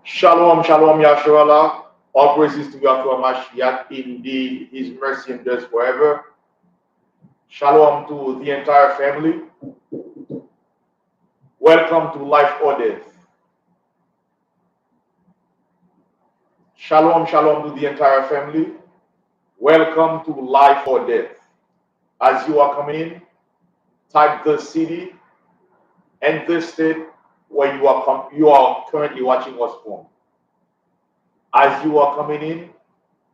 Shalom, shalom, Yahshua. All praises to Yahshua Mashiach. Indeed, His mercy endures forever. Shalom to the entire family. Welcome to Life or Death. Shalom, shalom to the entire family. Welcome to Life or Death. As you are coming in, type the city and the state where you are currently watching us from. As you are coming in,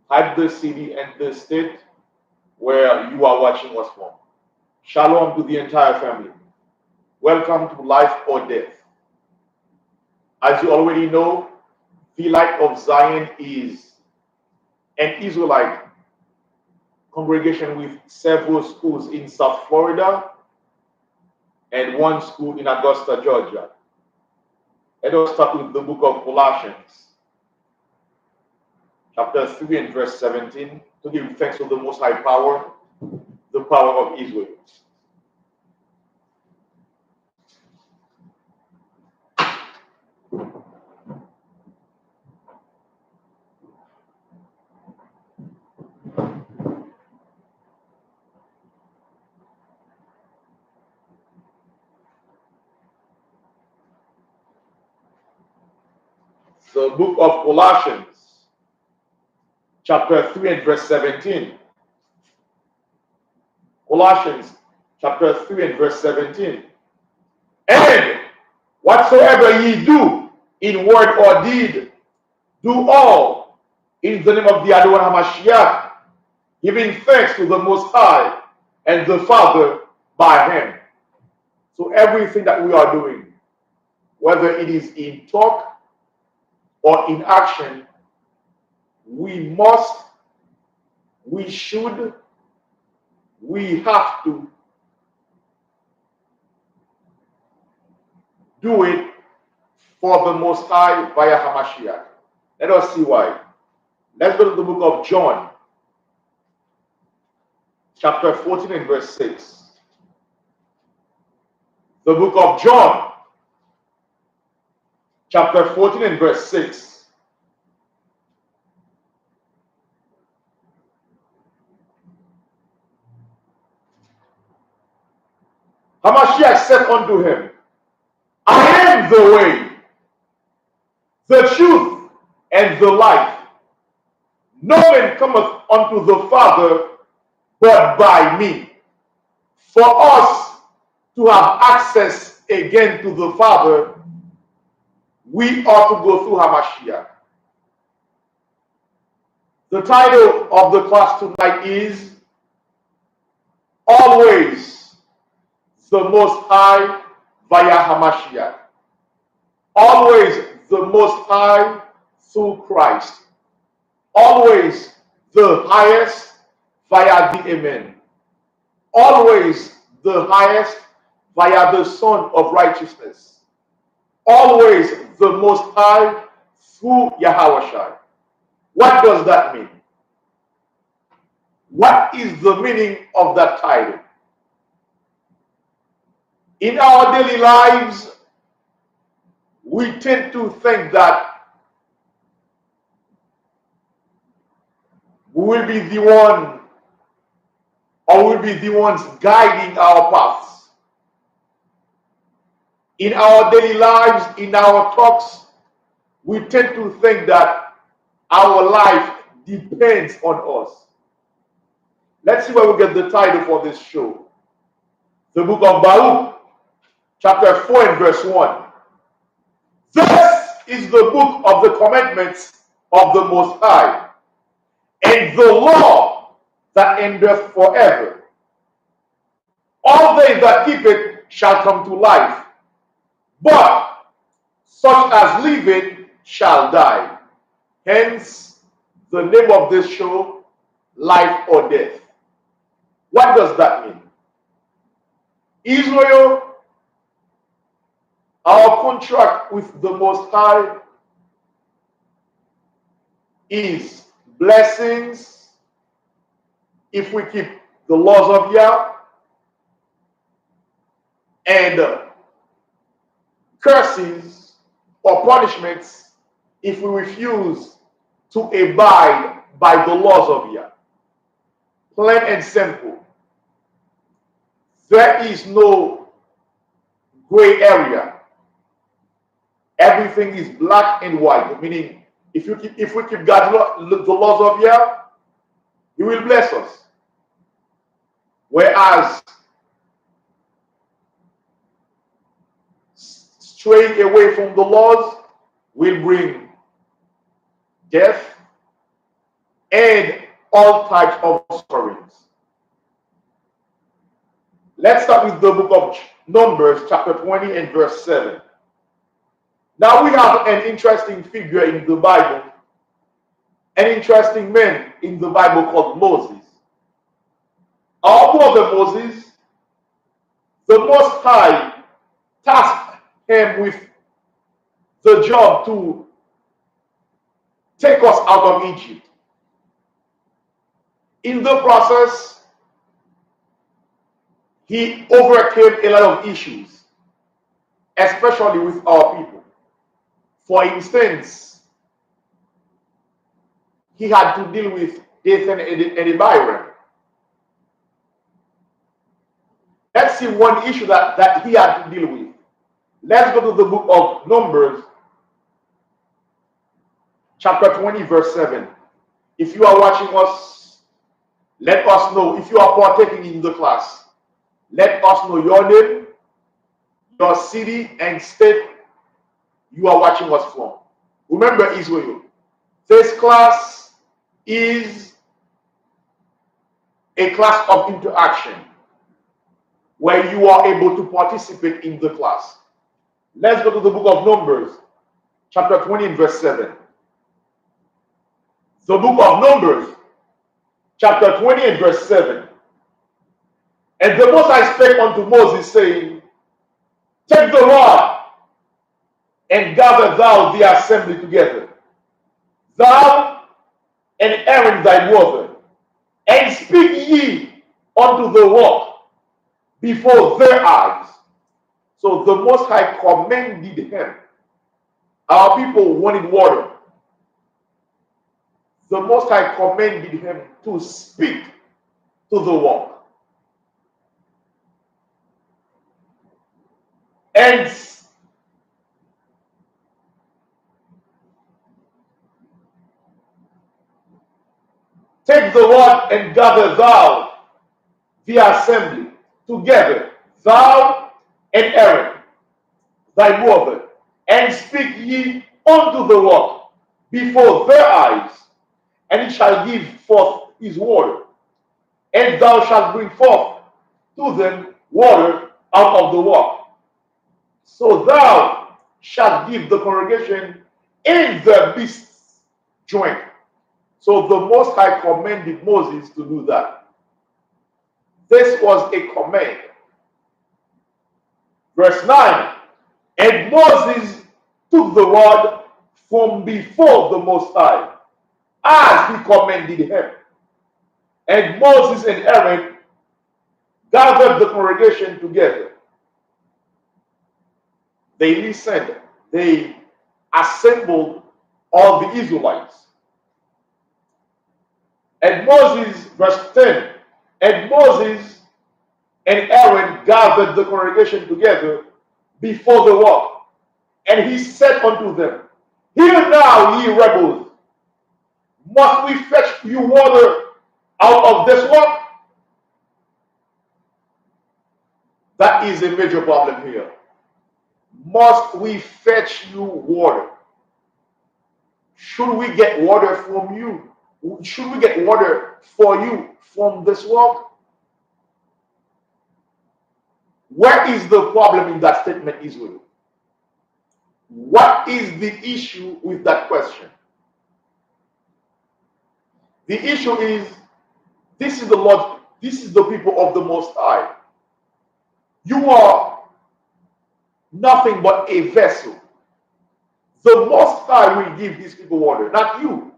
type the city and the state where you are watching us from. Shalom to the entire family. Welcome to Life or Death. As you already know, the Light of Zion is an Israelite congregation with several schools in South Florida and one school in Augusta, Georgia. Let us start with the book of Colossians, chapter 3 and verse 17, to give thanks to the Most High Power, the power of Israel. The book of Colossians, chapter 3 and verse 17. Colossians, chapter 3 and verse 17. And whatsoever ye do in word or deed, do all in the name of the Adonai Hamashiach, giving thanks to the Most High and the Father by Him. So everything that we are doing, whether it is in talk or in action, we must, we should, we have to do it for the Most High via Hamashiach. Let us see why. Let's go to the book of John, chapter 14 and verse 6. The book of John, chapter 14 and verse 6. Hamashiach said unto him, I am the way, the truth, and the life. No man cometh unto the Father but by me. For us to have access again to the Father, we ought to go through Hamashiach. The title of the class tonight is Always the Most High via Hamashiach. Always the Most High through Christ. Always the highest via the Amen. Always the highest via the Son of Righteousness. Always the Most High through Yahawashi. What does that mean? What is the meaning of that title? In our daily lives, we tend to think that we will be the one, or will be the ones guiding our paths. In our daily lives, in our talks, we tend to think that our life depends on us. Let's see where we get the title for this show. The book of Baruch, chapter 4 and verse 1. This is the book of the commandments of the Most High, and the law that endureth forever. All they that keep it shall come to life, but such as live it shall die. Hence, the name of this show, Life or Death. What does that mean? Israel, our contract with the Most High is blessings if we keep the laws of Yah, and curses or punishments if we refuse to abide by the laws of Yah. Plain and simple. There is no gray area. Everything is black and white. Meaning, if we keep God's the laws of Yah, He will bless us. Whereas straying away from the laws will bring death and all types of sufferings. Let's start with the book of Numbers, chapter 20 and verse 7. Now we have an interesting figure in the Bible, an interesting man in the Bible called Moses. Our brother Moses, the Most High tasked him with the job to take us out of Egypt. In the process, he overcame a lot of issues, especially with our people. For instance, he had to deal with Dathan and Abiram. Let's see one issue that he had to deal with. Let's go to the book of Numbers, chapter 20, verse 7. If you are watching us, let us know. If you are partaking in the class, let us know your name, your city, and state you are watching us from. Remember, Israel, this class is a class of interaction where you are able to participate in the class. Let's go to the book of Numbers, chapter 20 and verse 7. The book of Numbers, chapter 20 and verse 7. And the Most High spake unto Moses, saying, take the rod and gather thou the assembly together, thou and Aaron thy brother, and speak ye unto the rock before their eyes. So the Most High commanded him. Our people wanted water. The Most High commanded him to speak to the rock. And take the rod and gather thou the assembly together, thou and Aaron, thy brother, and speak ye unto the rock before their eyes, and it shall give forth his water, and thou shalt bring forth to them water out of the rock. So thou shalt give the congregation and the beasts drink. So the Most High commanded Moses to do that. This was a command. Verse 9, and Moses took the rod from before the Most High, as he commanded him. And Moses and Aaron gathered the congregation together. They listened. They assembled all the Israelites. And Moses, verse 10, and Moses and Aaron gathered the congregation together before the rock. And he said unto them, hear now, ye rebels, must we fetch you water out of this rock? That is a major problem here. Must we fetch you water? Should we get water from you? Should we get water for you from this rock? Where is the problem in that statement, Israel? What is the issue with that question? The issue is, this is the Lord, this is the people of the Most High. You are nothing but a vessel. The Most High will give these people water, not you.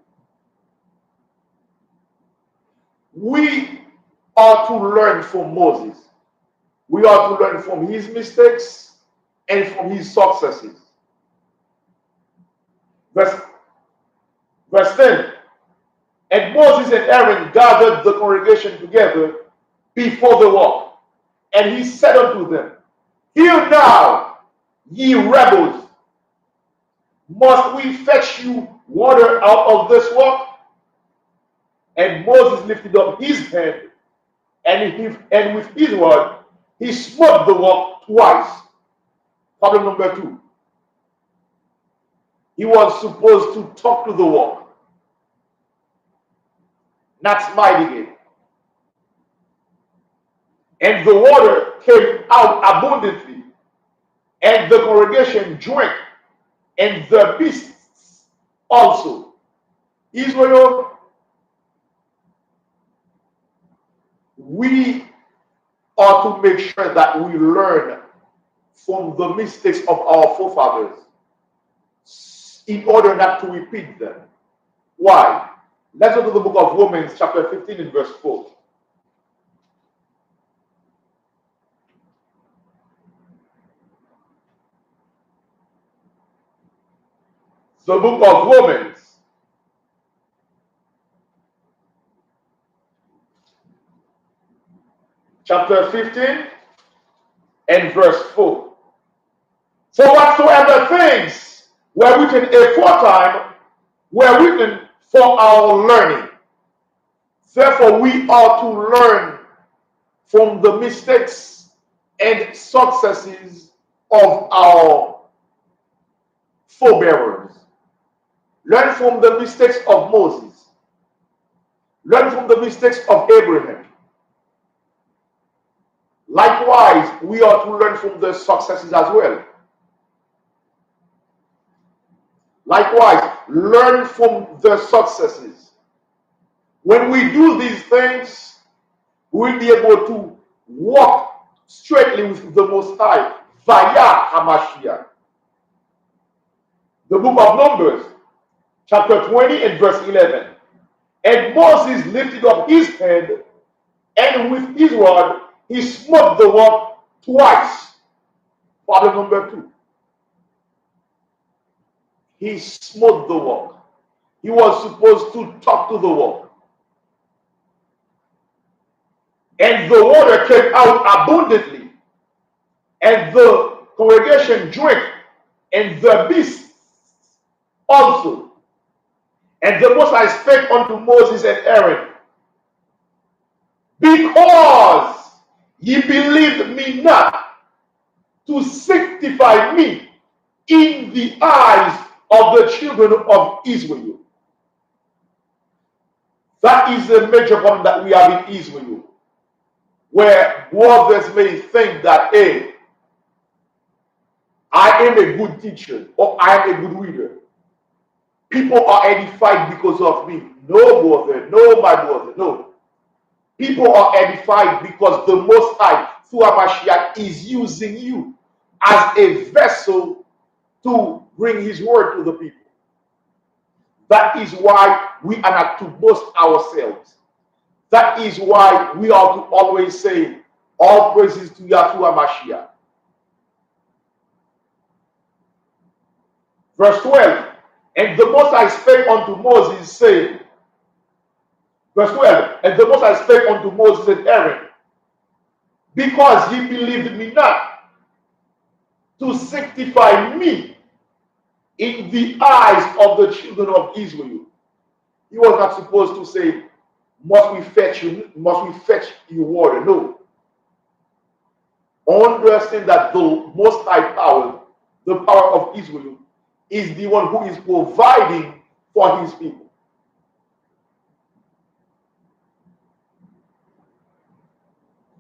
We are to learn from Moses. We are to learn from his mistakes and from his successes. Verse Verse 10. And Moses and Aaron gathered the congregation together before the wall. And he said unto them, Hear now, ye rebels, must we fetch you water out of this rock? And Moses lifted up his hand, and with his rod, he smote the rock twice. Problem number 2. He was supposed to talk to the rock, not smiting it. And the water came out abundantly, and the congregation drank, and the beasts also. Israel, we are to make sure that we learn from the mistakes of our forefathers in order not to repeat them. Why? Let's go to the book of Romans chapter 15 and verse 4. The book of Romans chapter 15 and verse 4. For whatsoever things were written aforetime were written for our learning. Therefore, we are to learn from the mistakes and successes of our forebearers. Learn from the mistakes of Moses. Learn from the mistakes of Abraham. Likewise, we are to learn from the successes as well. Likewise, learn from the successes. When we do these things, we'll be able to walk straightly with the Most High via Hamashiach. The book of Numbers, chapter 20 and verse 11. And Moses lifted up his hand, and with his rod he smote the rock twice. Problem number 2. He smote the rock. He was supposed to talk to the rock. And the water came out abundantly, and the congregation drank, and the beasts also. And the Most High spake unto Moses and Aaron, Because ye believed me not, to sanctify me in the eyes of the children of Israel. That is a major problem that we have in Israel, where brothers may think that, hey, I am a good teacher or I am a good reader. People are edified because of me. No, brother, no, my brother, no. People are edified because the Most High, through Hamashiach, is using you as a vessel to bring His word to the people. That is why we are not to boast ourselves. That is why we are to always say, all praises to Yahuwah Mashiach. Verse 12, and the Most High spake unto Moses, saying, verse 12, and the Most High spake unto Moses and Aaron, because ye believed me not, to sanctify me in the eyes of the children of Israel. He was not supposed to say, must we fetch you water? No. Understand that the Most High power, the power of Israel, is the one who is providing for his people.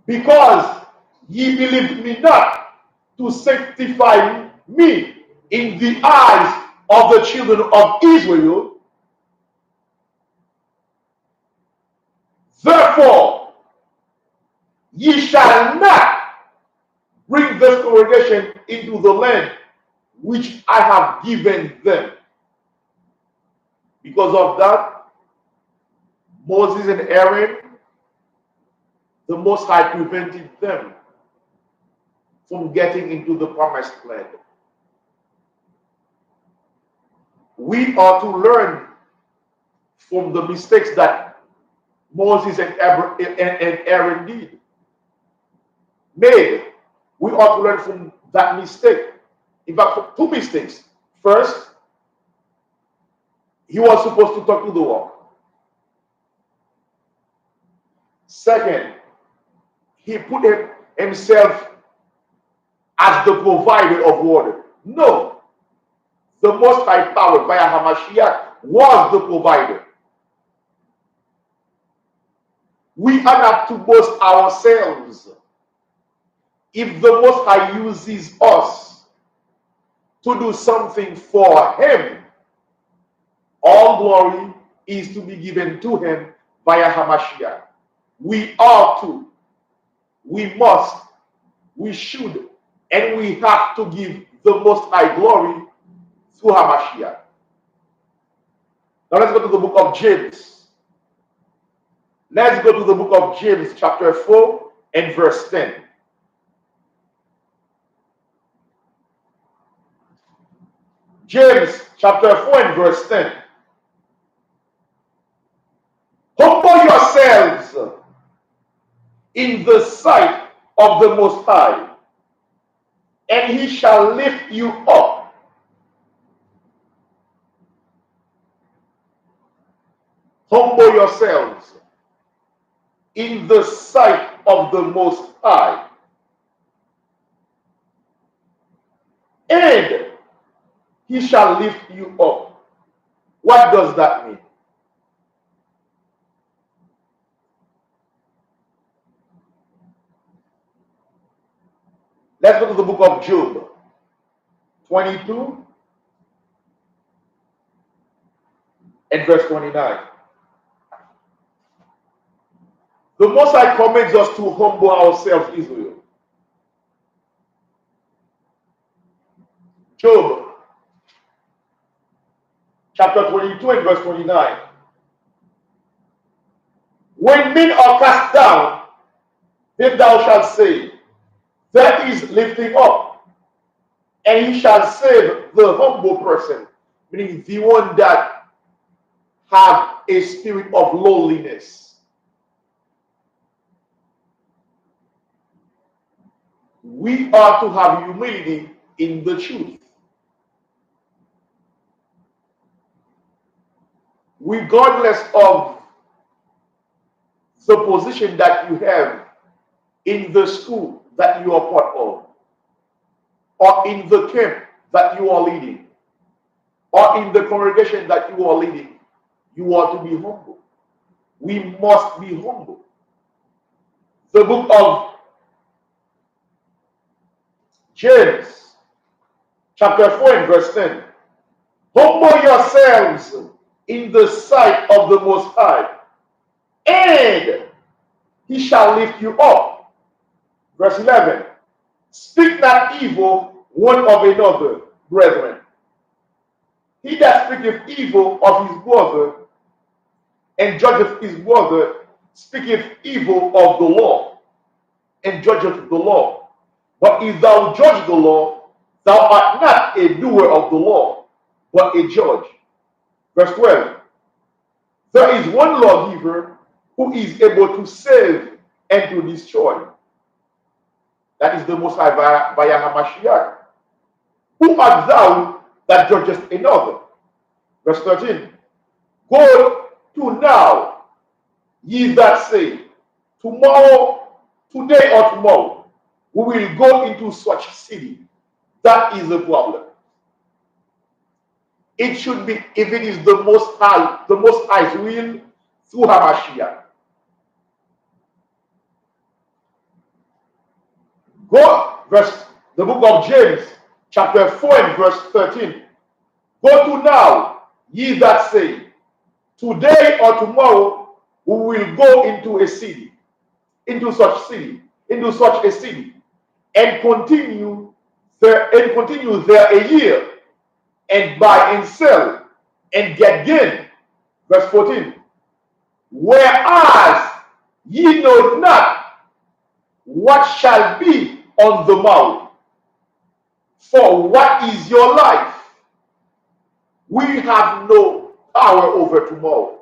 Because ye believed me not, to sanctify me in the eyes of the children of Israel, therefore ye shall not bring this congregation into the land which I have given them. Because of that, Moses and Aaron, the Most High prevented them from getting into the promised land. We are to learn from the mistakes that Moses and Aaron made. We ought to learn from that mistake. In fact, two mistakes. First, he was supposed to talk to the rock. Second, he put himself as the provider of water. No, the Most High Power via Hamashiach was the provider. We are not to boast ourselves. If the Most High uses us to do something for Him, all glory is to be given to Him via Hamashiach. We ought to, we must, we should, and we have to give the Most High glory through Hamashiach. Now let's go to the book of James. Let's go to the book of James, chapter 4 and verse 10. James, chapter 4 and verse 10. Humble yourselves in the sight of the Most High, and He shall lift you up. Humble yourselves in the sight of the Most High, and He shall lift you up. What does that mean? Let's go to the book of Job 22 and verse 29. The Most High commands us to humble ourselves, Israel. Job chapter 22 and verse 29. When men are cast down, then thou shalt say, that is lifting up, and He shall save the humble person, meaning the one that have a spirit of lowliness. We are to have humility in the truth. Regardless of the position that you have in the school that you are part of, or in the camp that you are leading, or in the congregation that you are leading, you are to be humble. We must be humble. The book of James, chapter 4 and verse 10. Humble yourselves in the sight of the Most High, and He shall lift you up. Verse 11. Speak not evil one of another, brethren. He that speaketh evil of his brother and judgeth his brother speaketh evil of the law and judgeth the law. But if thou judge the law, thou art not a doer of the law, but a judge. Verse 12. There is one lawgiver who is able to save and to destroy. That is the Most High via Hamashiach. Who art thou that judgest another? Verse 13. Go to now, ye that say, tomorrow, today or tomorrow, we will go into such city. That is the problem. It should be, if it is the Most High's will, through Hamashiach. Go, the book of James, chapter 4 and verse 13. Go to now, ye that say, today or tomorrow we will go into a city, into such a city, and continue there a year, and buy and sell, and get gain. Verse 14. Whereas ye know not what shall be on the morrow. For what is your life? We have no power over tomorrow.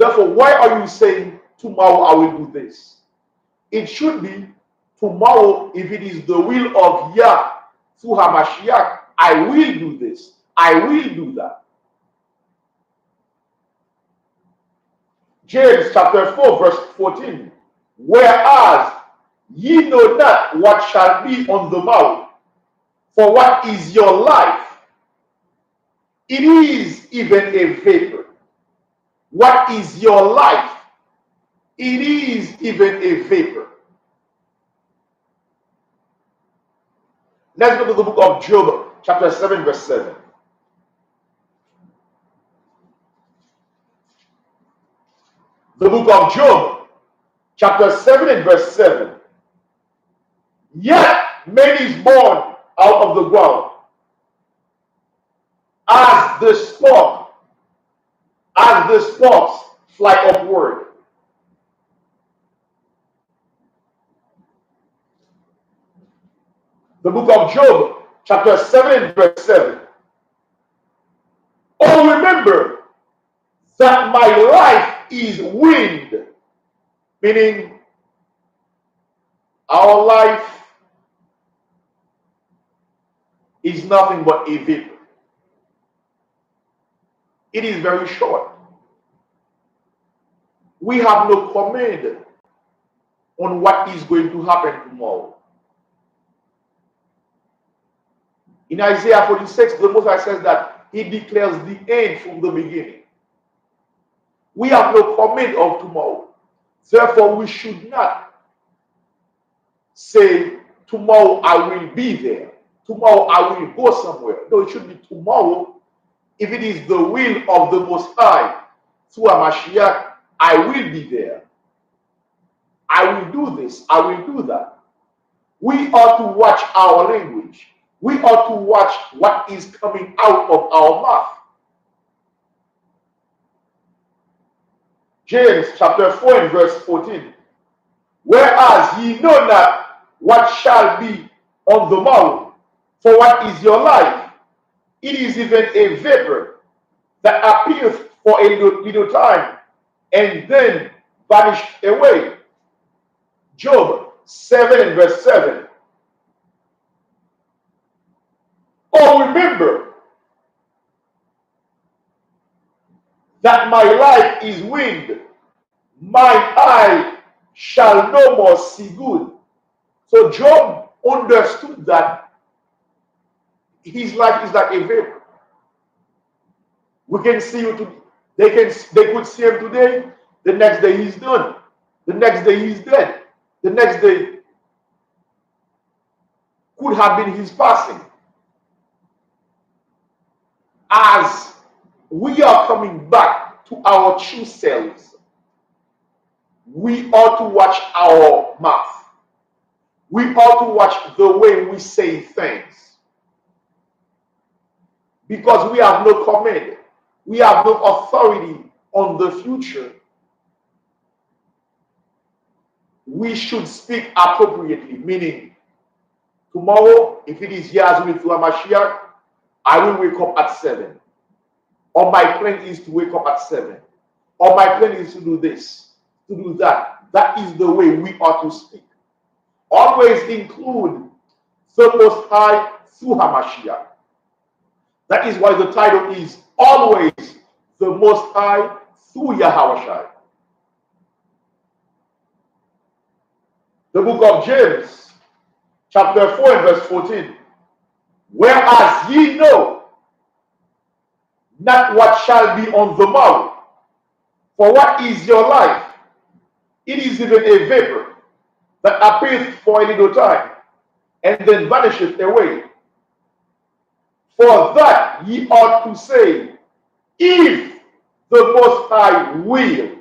Therefore, why are you saying tomorrow I will do this? It should be tomorrow, if it is the will of Yah through Hamashiach, I will do this. I will do that. James chapter 4, verse 14. Whereas ye know not what shall be on the morrow, for what is your life? It is even a vapor. What is your life? It is even a vapor. Let's go to the book of Job, chapter 7, verse 7. The book of Job, chapter 7 and verse 7. Yet man is born out of the ground as the sparks fly upward. The book of Job, chapter 7 and verse 7. Oh, remember that my life is wind, meaning our life is nothing but a vapor. It is very short. We have no command on what is going to happen tomorrow. In Isaiah 46, the Most High says that he declares the end from the beginning. We have no command of tomorrow. Therefore, we should not say, tomorrow I will be there. Tomorrow I will go somewhere. No, it should be tomorrow. If it is the will of the Most High, through a Mashiach, I will be there. I will do this. I will do that. We ought to watch our language. We ought to watch what is coming out of our mouth. James chapter 4 and verse 14. Whereas ye know not what shall be on the morrow, for what is your life? It is even a vapor that appeareth for a little time and then vanished away. Job 7 and verse 7. Oh, remember that my life is wind, mine eye shall no more see good. So Job understood that his life is like a vapor. We can see you today. They could see him today. The next day he's done. The next day he's dead. The next day could have been his passing. As we are coming back to our true selves, we ought to watch our mouth. We ought to watch the way we say things. Because we have no command. We have no authority on the future. We should speak appropriately, meaning tomorrow, if it is Yah's will through Mashiach, I will wake up at 7. Or my plan is to wake up at 7. Or my plan is to do this, to do that. That is the way we ought to speak. Always include the Most High through Hamashiach. That is why the title is always the Most High through Yahawashi. The book of James, chapter 4 and verse 14. Whereas ye know not what shall be on the morrow, for what is your life? It is even a vapor that appeareth for a little time, and then vanisheth away. For that ye ought to say, if the Most High will.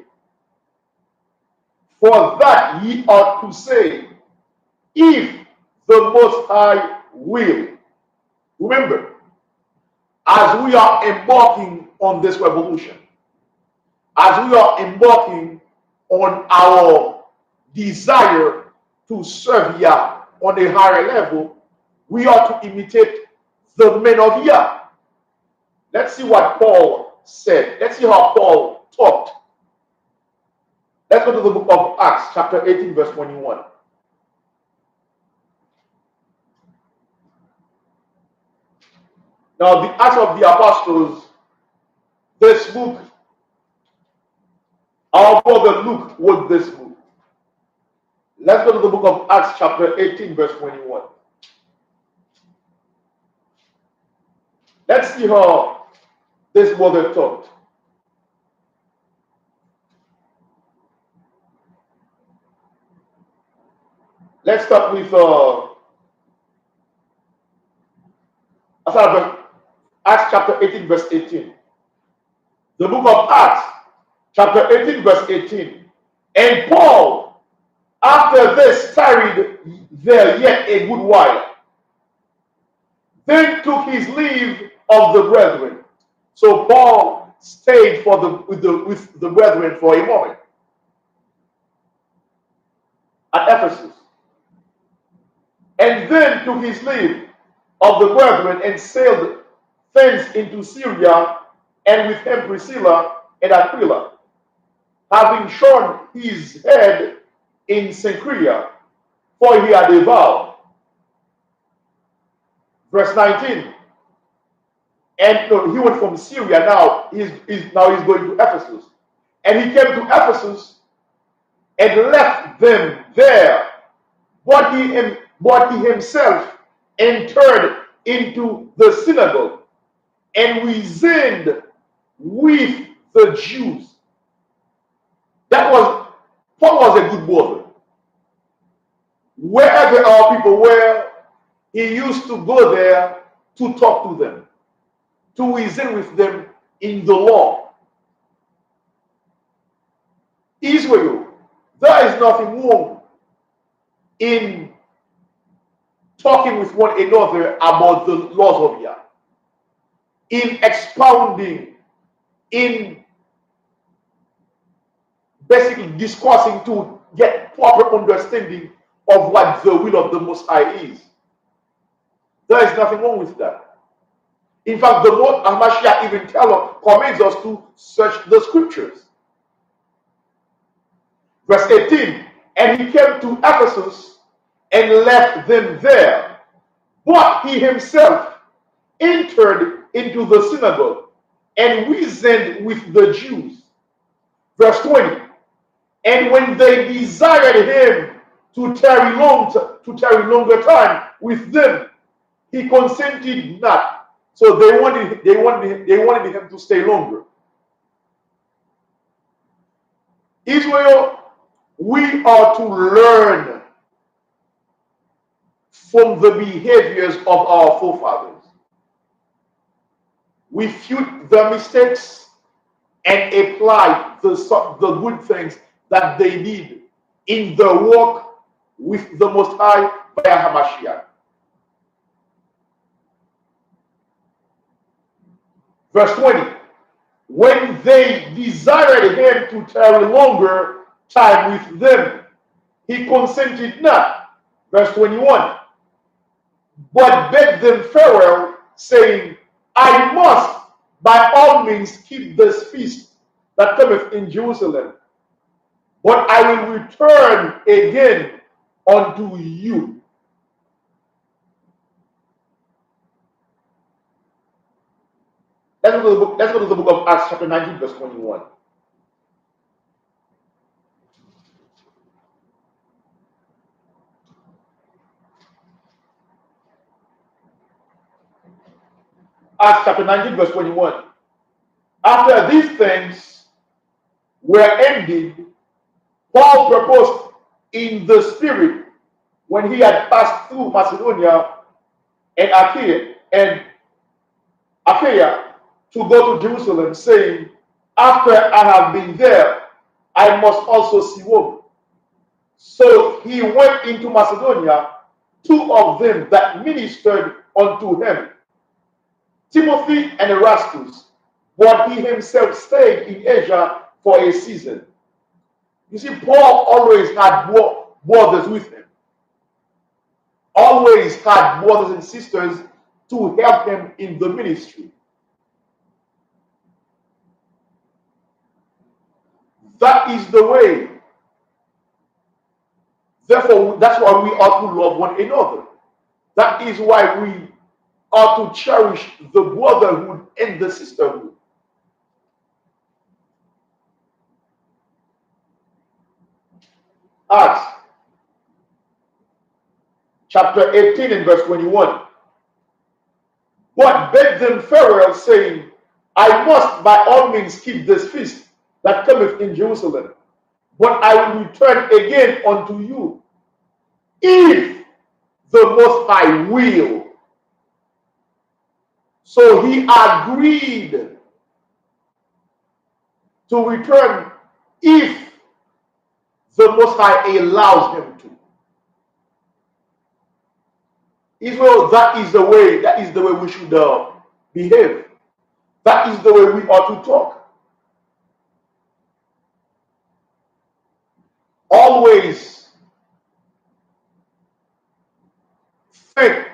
For that ye ought to say, if the Most High will. Remember, as we are embarking on this revolution, as we are embarking on our desire to serve Yah on a higher level, we ought to imitate the men of Yah. Let's see what Paul said. Let's see how Paul talked Let's go to the book of Acts, chapter 18, verse 21. Now, the Acts of the Apostles, this book, our brother Luke wrote this book. Let's go to the book of Acts, chapter 18, verse 21. Let's see how this brother taught. Let's start with Acts chapter 18, verse 18. The book of Acts, chapter 18, verse 18. And Paul, after this, tarried there yet a good while, then took his leave of the brethren. So Paul stayed with the brethren for a moment at Ephesus, and then took his leave of the brethren and sailed thence into Syria, and with him Priscilla and Aquila, having shorn his head in Cenchrea, for he had a vow. Verse 19. And no, he went from Syria, now he's going to Ephesus. And he came to Ephesus and left them there, but he himself entered into the synagogue and reasoned with the Jews. Paul was a good brother. Wherever our people were, he used to go there to talk to them, to reason with them in the law. Israel, there is nothing wrong in talking with one another about the laws of Yah, in expounding, in basically discussing to get proper understanding of what the will of the Most High is. There is nothing wrong with that. In fact, the Lord Hamashiach even commands us to search the scriptures. Verse 18, and he came to Ephesus and left them there, but he himself entered into the synagogue and reasoned with the Jews. Verse 20, and when they desired him to tarry longer time with them, he consented not. So they wanted him to stay longer. Israel, we are to learn from the behaviors of our forefathers. Refute their mistakes and apply the good things that they did in the walk with the Most High via Hamashiach. Verse 20, when they desired him to tarry longer time with them, he consented not. Verse 21, but begged them farewell, saying, I must by all means keep this feast that cometh in Jerusalem, but I will return again unto you. Let's go to the book of Acts, chapter 19, verse 21. Acts chapter 19, verse 21. After these things were ended, Paul proposed in the Spirit, when he had passed through Macedonia and Achaia, to go to Jerusalem, saying, after I have been there, I must also see Rome. So he went into Macedonia, two of them that ministered unto him, Timothy and Erastus, but he himself stayed in Asia for a season. You see, Paul always had brothers with him, always had brothers and sisters to help him in the ministry. That is the way Therefore, that's why we ought to love one another. That is why we ought to cherish the brotherhood and the sisterhood. Acts chapter 18 and verse 21. But bade them farewell, saying, I must by all means keep this feast that cometh in Jerusalem, but I will return again unto you, if the Most High will. So he agreed to return if the Most High allows him to. Israel, that is the way we should behave. That is the way we ought to talk. Always think,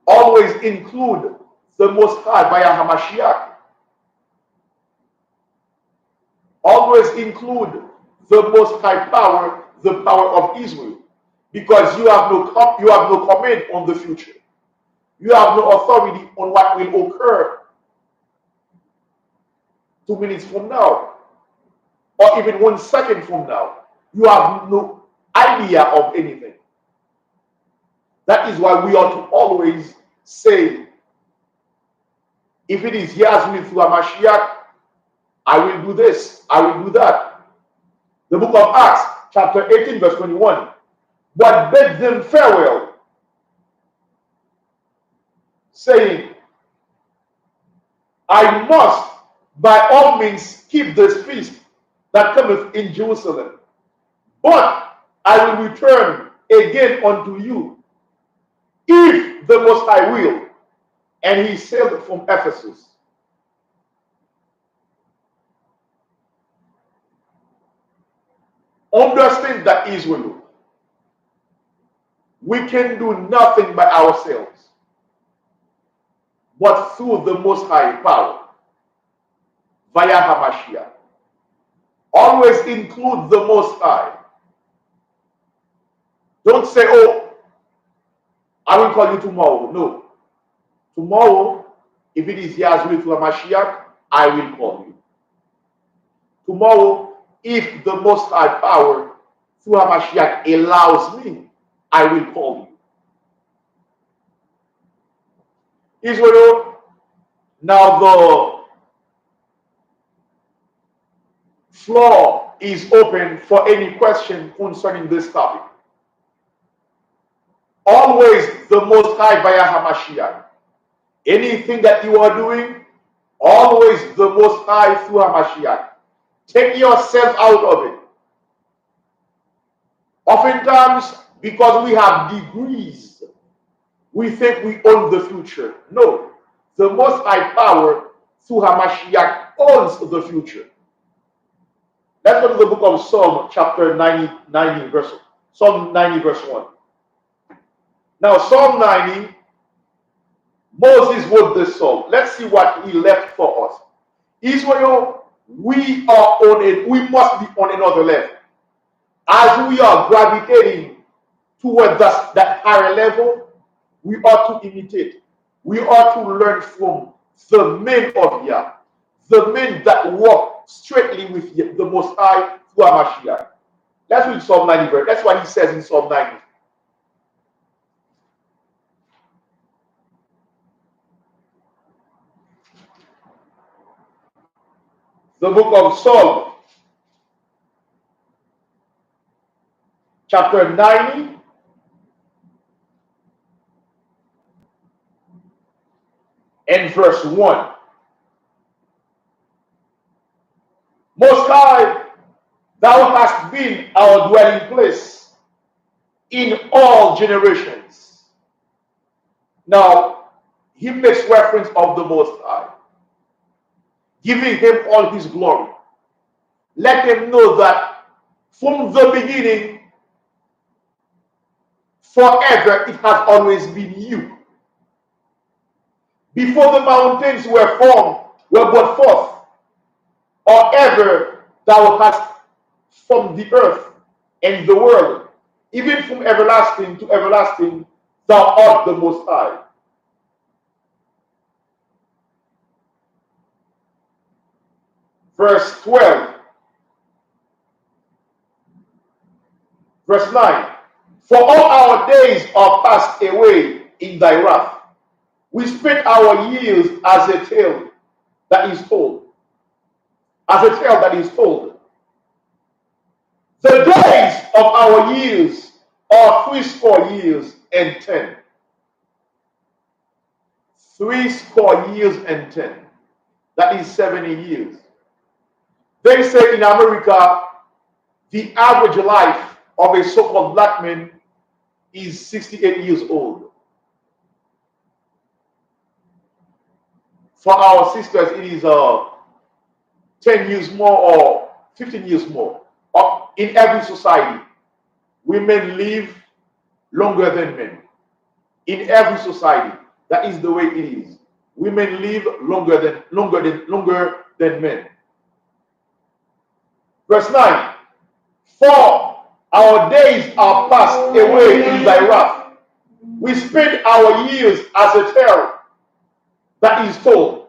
always include the Most High via Hamashiach. Always include the Most High power, the power of Israel, because you have no command on the future. You have no authority on what will occur 2 minutes from now, or even 1 second from now. You have no idea of anything. That is why we ought to always say, if it is Yahweh through Hamashiach, I will do this, I will do that. The book of Acts, chapter 18, verse 21. But bid them farewell, saying, I must by all means keep this feast that cometh in Jerusalem, but I will return again unto you, if the Most High will. And he sailed from Ephesus. Understand that, Israel, we can do nothing by ourselves, but through the Most High power, via Hamashiach. Always include the Most High. Don't say, oh, I will call you tomorrow. No. Tomorrow, if it is Yahweh through Hamashiach, I will call you. Tomorrow, if the Most High power through Hamashiach allows me, I will call you. Israel, now the floor is open for any question concerning this topic. Always the Most High via Hamashiach. Anything that you are doing, always the Most High through Hamashiach. Take yourself out of it. Oftentimes, because we have degrees, we think we own the future. No. The Most High power through Hamashiach owns the future. Let's go to the book of Psalm chapter 90 verse 1. Now, Psalm 90, Moses wrote this psalm. Let's see what he left for us. Israel, we must be on another level. As we are gravitating toward that higher level, we ought to imitate. We ought to learn from the men of Yah, the men that walk straightly with the Most High through Hamashiach. Let's read Psalm 90 verse. That's what he says in Psalm 90. The book of Psalm, chapter 90, and verse 1. Most High, thou hast been our dwelling place in all generations. Now, he makes reference of the Most High, giving him all his glory. Let him know that from the beginning, forever, it has always been you. Before the mountains were brought forth, or ever thou hast formed the earth and the world, even from everlasting to everlasting, thou art the Most High. Verse 12, verse 9. For all our days are passed away in thy wrath. We spent our years as a tale that is told. As a tale that is told. The days of our years are 80 and 10. 80 and 10. That is 70 years. They say in America, the average life of a so-called black man is 68 years old. For our sisters, it is 10 years more or 15 years more. In every society, women live longer than men. In every society, that is the way it is. Women live longer than men. Verse 9. For our days are passed away in thy wrath. We spend our years as a tale that is told.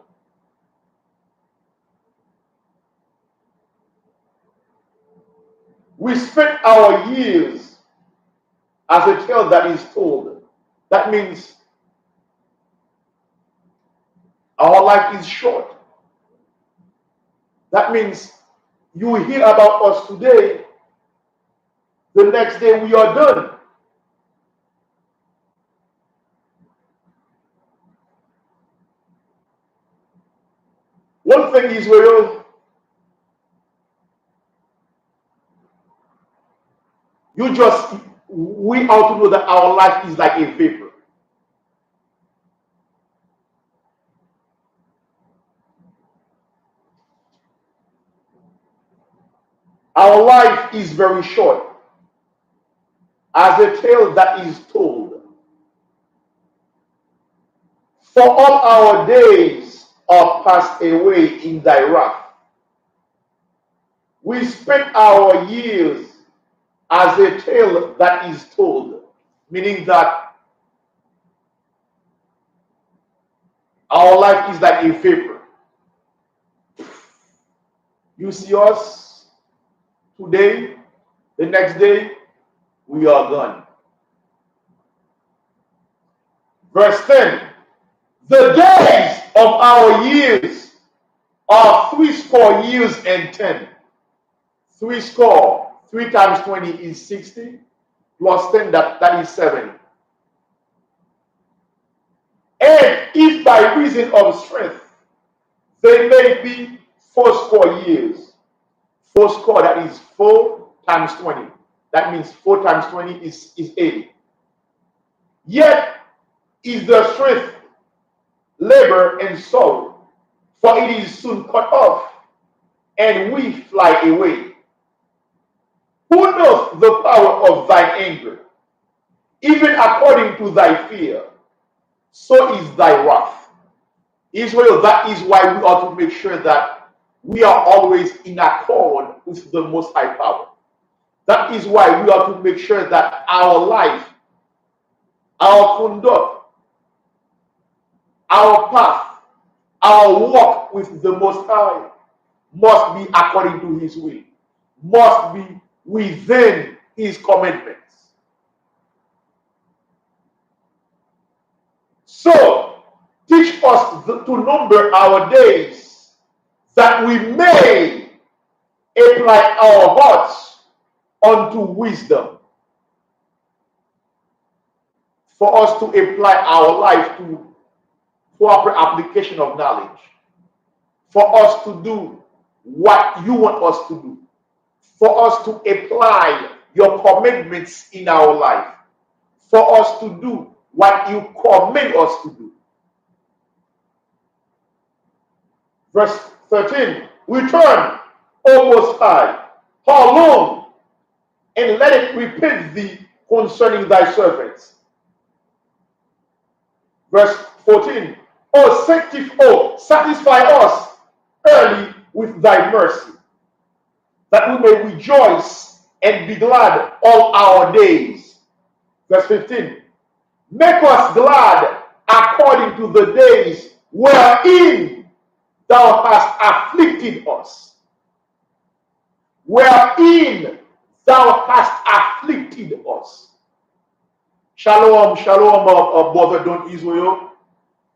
We spent our years as a tale that is told. That means our life is short. That means you hear about us today, the next day we are done. One thing is real. We ought to know that our life is like a vapor. Our life is very short, as a tale that is told. For all our days are passed away in thy wrath. We spent our years as a tale that is told, meaning that our life is like a vapor. You see us today, the next day, we are gone. Verse 10. The days of our years are 80 and 10. 3 times 20 is 60, plus 10, that is 70. And if by reason of strength, they may be 80 years. 80, that is 4 times 20. That means 4 times 20 is 80. Yet is the strength labor and sorrow, for it is soon cut off, and we fly away. Who knows the power of thine anger? Even according to thy fear, so is thy wrath. Israel, that is why we ought to make sure that we are always in accord with the Most High power. That is why we ought to make sure that our life, our conduct, our path, our walk with the Most High must be according to His will, must be within His commandments. So, teach us to number our days, that we may apply our hearts unto wisdom. For us to apply our life to proper application of knowledge. For us to do what you want us to do. For us to apply your commitments in our life. For us to do what you command us to do. Verse 13. Return, O Most High, how long? And let it repent thee concerning thy servants. Verse 14. Satisfy us early with thy mercy, that we may rejoice and be glad all our days. Verse 15. Make us glad according to the days wherein thou hast afflicted us. Wherein thou hast afflicted us. Shalom, shalom, brother Don Israel.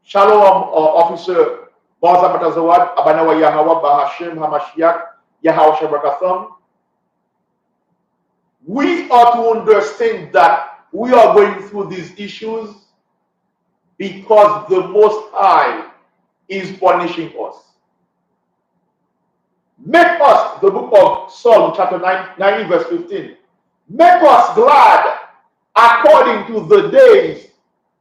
Shalom, officer Baza Batazawad, Abanawa Yahawa, Bahashem, Hamashiach, Yahawashi Brakatham. We are to understand that we are going through these issues because the Most High is punishing us. Make us, the book of Psalm chapter 90 verse 15, make us glad according to the days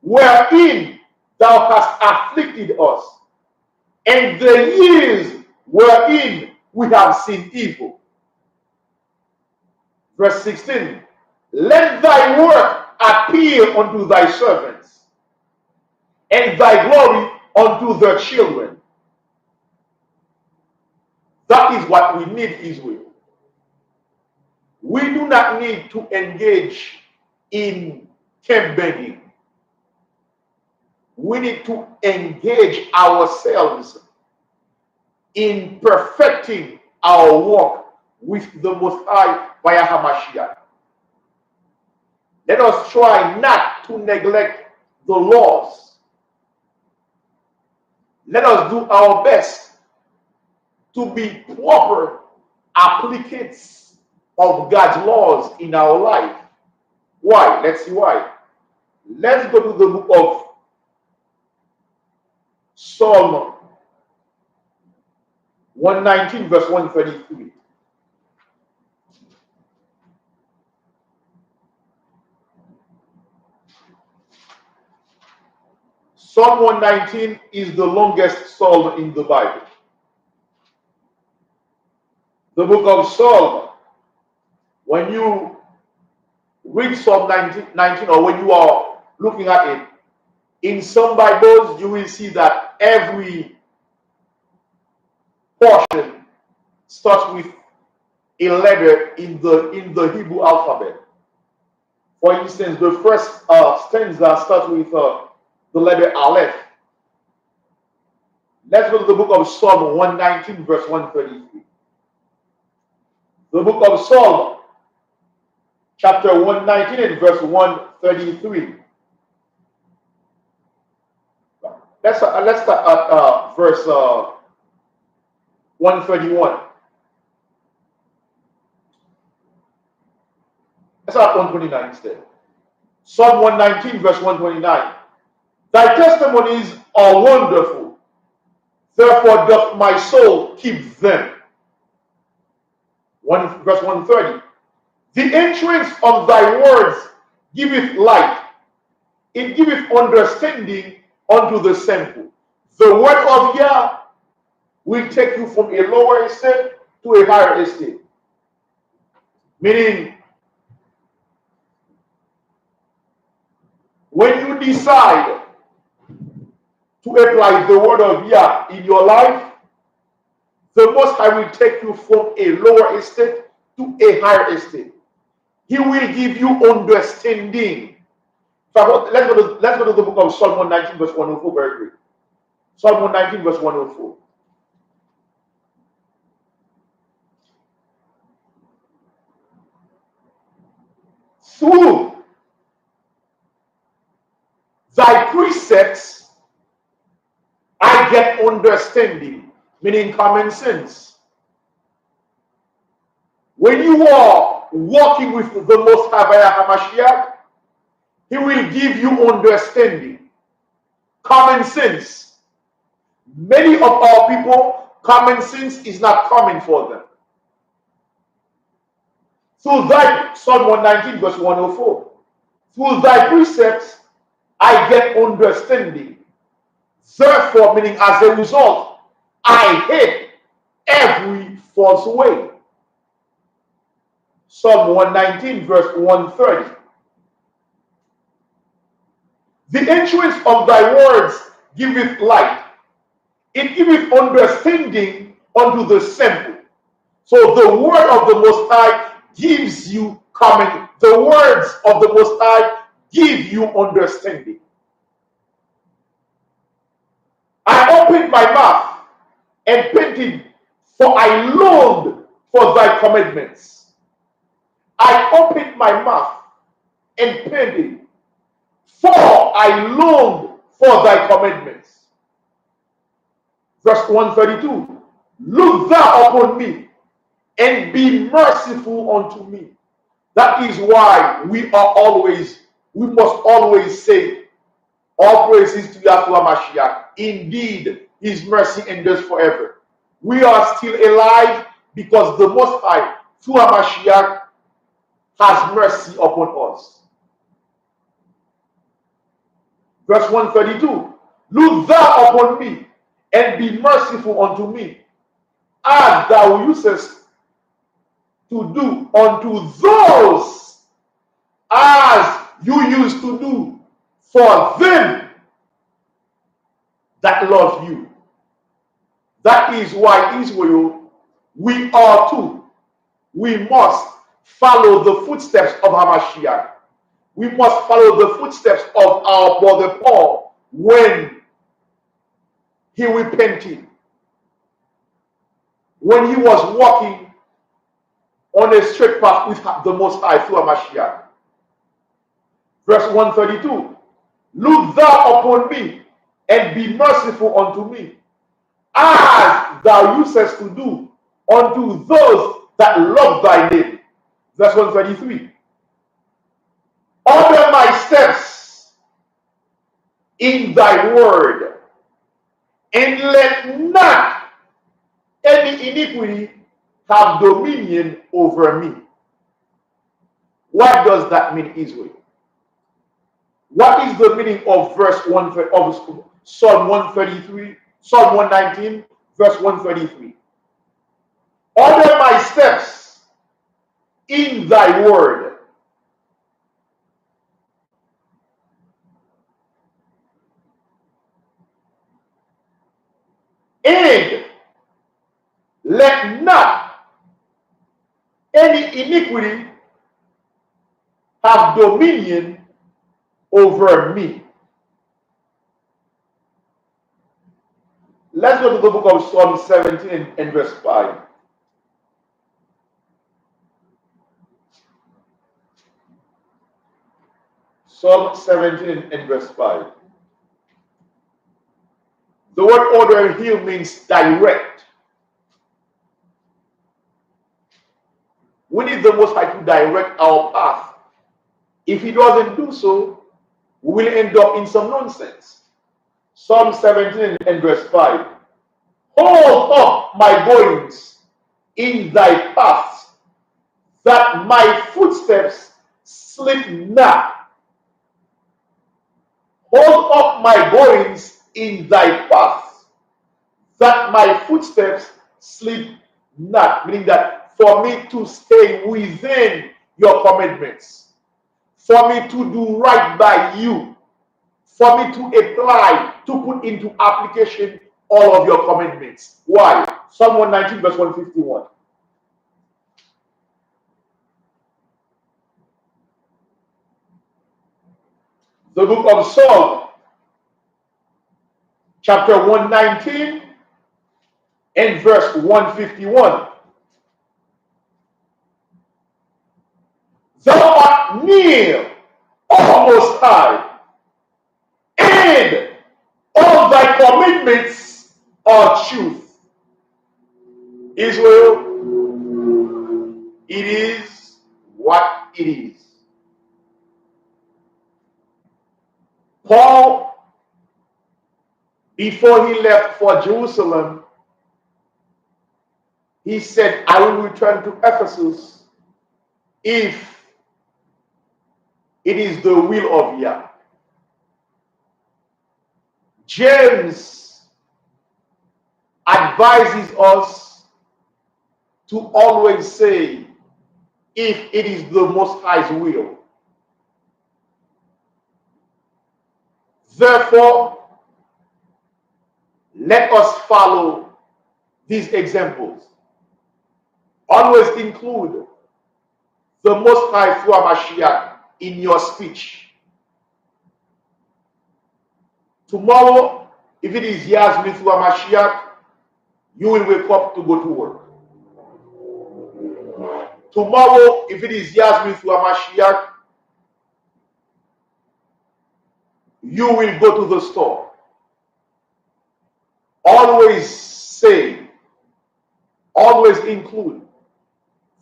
wherein thou hast afflicted us, and the years wherein we have seen evil. Verse 16, let thy work appear unto thy servants, and thy glory unto their children. That is what we need, Israel. We do not need to engage in camp begging. We need to engage ourselves in perfecting our work with the Most High via Hamashiach. Let us try not to neglect the laws. Let us do our best to be proper applicants of God's laws in our life. Why? Let's see why. Let's go to the book of Psalm 119 verse 133. Psalm 119 is the longest psalm in the Bible. The book of Psalm, when you read Psalm 19 or when you are looking at it, in some Bibles you will see that every portion starts with a letter in the Hebrew alphabet. For instance, the first stanza starts with the letter Aleph. Let's go to the book of Psalm 119 verse 133. The book of Psalm, chapter 119 and verse 133. Let's start at verse 131. Let's start at 129 instead. Psalm 119 verse 129. Thy testimonies are wonderful, therefore doth my soul keep them. Verse 130. The entrance of thy words giveth light, it giveth understanding unto the simple. The word of Yah will take you from a lower estate to a higher estate. Meaning, when you decide to apply the word of Yah in your life, the Most High will take you from a lower estate to a higher estate. He will give you understanding. So let's go to the book of Psalm 119 verse 104 very quick. Psalm 119 verse 104. Through thy precepts I get understanding, meaning common sense. When you are walking with the Most High via Hamashiach, He will give you understanding, common sense. Many of our people, common sense is not common for them. Through thy, Psalm 119 verse 104, through thy precepts I get understanding. Therefore, meaning as a result, I hate every false way. Psalm 119 verse 130. The entrance of thy words giveth light, it giveth understanding unto the simple. So the word of the Most High gives you comment. The words of the Most High give you understanding. I opened my mouth and panted, for I longed for thy commandments. I opened my mouth and panted, for I longed for thy commandments. Verse 132, look thou upon me and be merciful unto me. That is why we must always say, all praises to Yahuwah Mashiach. Indeed, his mercy endures forever. We are still alive because the Most High, through Mashiach, has mercy upon us. Verse 132, look thou upon me and be merciful unto me, as thou usest to do unto those as you used to do for them that love you. That is why Israel, we are too. We must follow the footsteps of Hamashiach. We must follow the footsteps of our brother Paul when he repented, when he was walking on a straight path with the Most High through Hamashiach. Verse 132, look thou upon me and be merciful unto me, as thou usest to do unto those that love thy name. Verse 133, order my steps in thy word, and let not any iniquity have dominion over me. What does that mean, Israel? What is the meaning of verse 1 of Psalm 133, Psalm 119, verse 133? Order my steps in thy word. And let not any iniquity have dominion over me. Let's go to the book of Psalm 17 and verse 5. Psalm 17 and verse 5. The word order here means direct. We need the Most High to direct our path. If he doesn't do so, we will end up in some nonsense. Psalm 17 and verse 5. Hold up my goings in thy paths, that my footsteps slip not. Hold up my goings in thy paths, that my footsteps slip not. Meaning that for me to stay within your commandments, for me to do right by you, for me to apply, to put into application all of your commandments. Why? Psalm 119 verse 151. The book of Psalm, chapter 119 and verse 151. Thou art near, O Most High, and all thy commitments are truth. Israel, it is what it is. Paul, before he left for Jerusalem, he said, I will return to Ephesus if it is the will of Yah. James advises us to always say, if it is the Most High's will. Therefore, let us follow these examples. Always include the Most High through Mashiach in your speech. Tomorrow, if it is Yasmin through Mashiach, you will wake up to go to work. Tomorrow, if it is Yasmin through Mashiach, you will go to the store. Always say, always include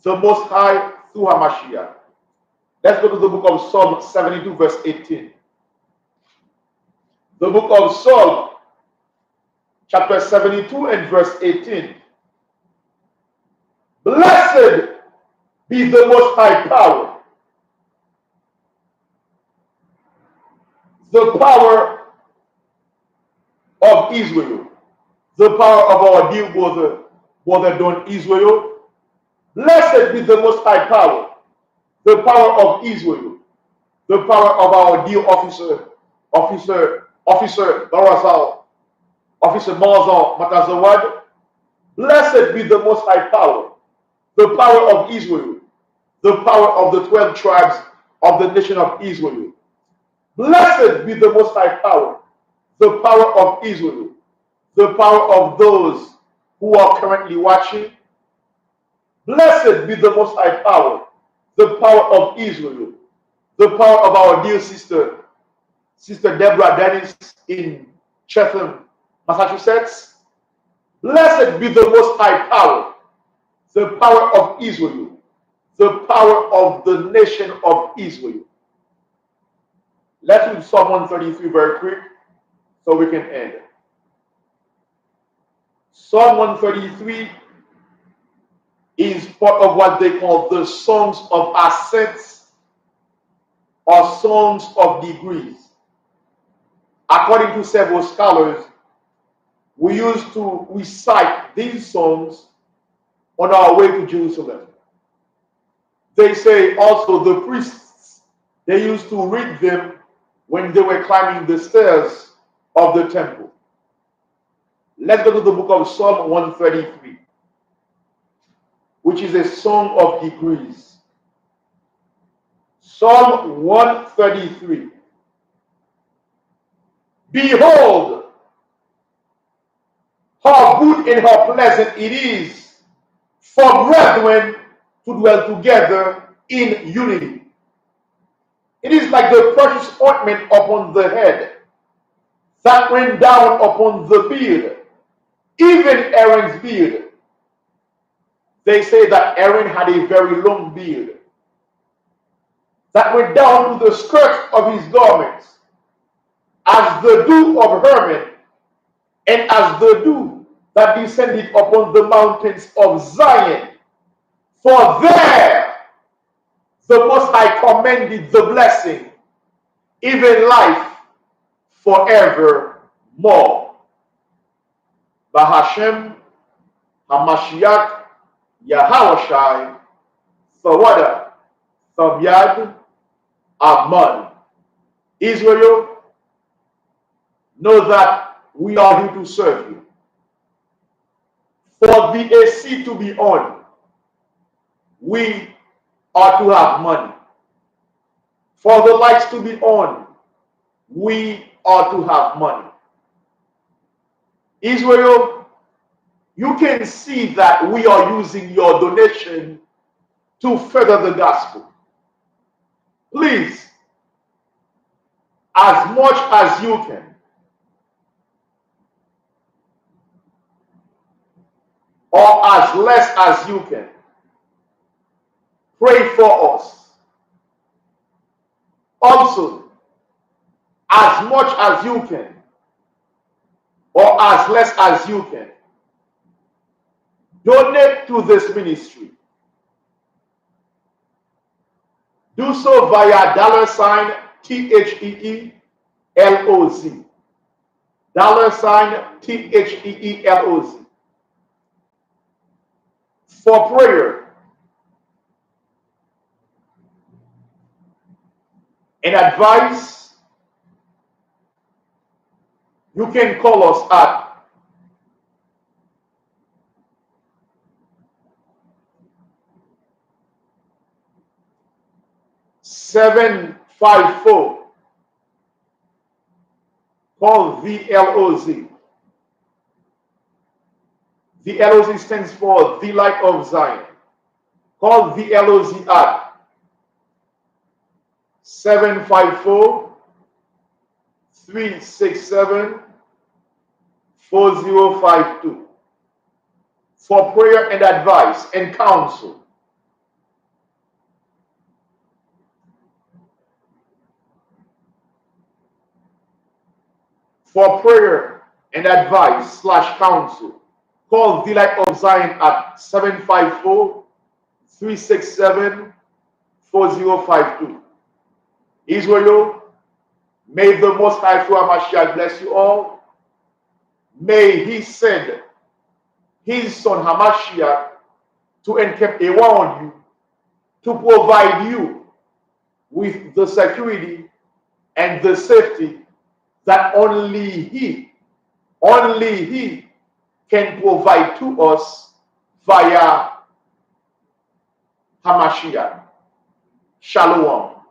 the Most High through Mashiach. Let's go to the book of Psalm 72, verse 18. The book of Psalm, chapter 72 and verse 18. Blessed be the Most High power, the power of Israel, the power of our dear brother Don Israel. Blessed be the Most High power, the power of Israel, the power of our dear officer Barazal, Officer Marzal Matazawad. Blessed be the Most High power, the power of Israel, the power of the 12 tribes of the nation of Israel. Blessed be the Most High power, the power of Israel, the power of those who are currently watching. Blessed be the Most High power, the power of Israel, the power of our dear sister Deborah Dennis in Chatham, Massachusetts. Blessed be the Most High power, the power of Israel, the power of the nation of Israel. Let's read Psalm 133 very quick so we can end. Psalm 133 is part of what they call the songs of ascents or songs of degrees. According to several scholars, we used to recite these songs on our way to Jerusalem. They say also the priests, they used to read them when they were climbing the stairs of the temple. Let's go to the book of Psalm 133, which is a song of degrees. Psalm 133. Behold, how good and how pleasant it is for brethren to dwell together in unity. It is like the precious ointment upon the head that went down upon the beard, even Aaron's beard. They say that Aaron had a very long beard that went down to the skirts of his garments, as the dew of Hermon, and as the dew that descended upon the mountains of Zion. For there the Most High commanded the blessing, even life forevermore. Bahashem, Hamashiach, Yahawashi, Sawada, Savyad, Aman. Israel, know that we are here to serve you. For the AC to be on, we are to have money. For the lights to be on, we are to have money. Israel, you can see that we are using your donation to further the gospel. Please, as much as you can, or as less as you can, pray for us. Also, as much as you can, or as less as you can, donate to this ministry. Do so via $THEE LOZ. $THEE LOZ. For prayer and advice, you can call us at 754. Call the LOZ. The LOZ stands for the Light of Zion. Call the LOZ at 754-367-4052 for prayer and advice and counsel. For prayer and advice / counsel, call the Light of Zion at 754-367-4052. Israel, may the Most High Yahweh Hamashiach bless you all. May He send His Son Hamashiach to encamp around you, to provide you with the security and the safety that only He can provide to us via Hamashiach. Shalom.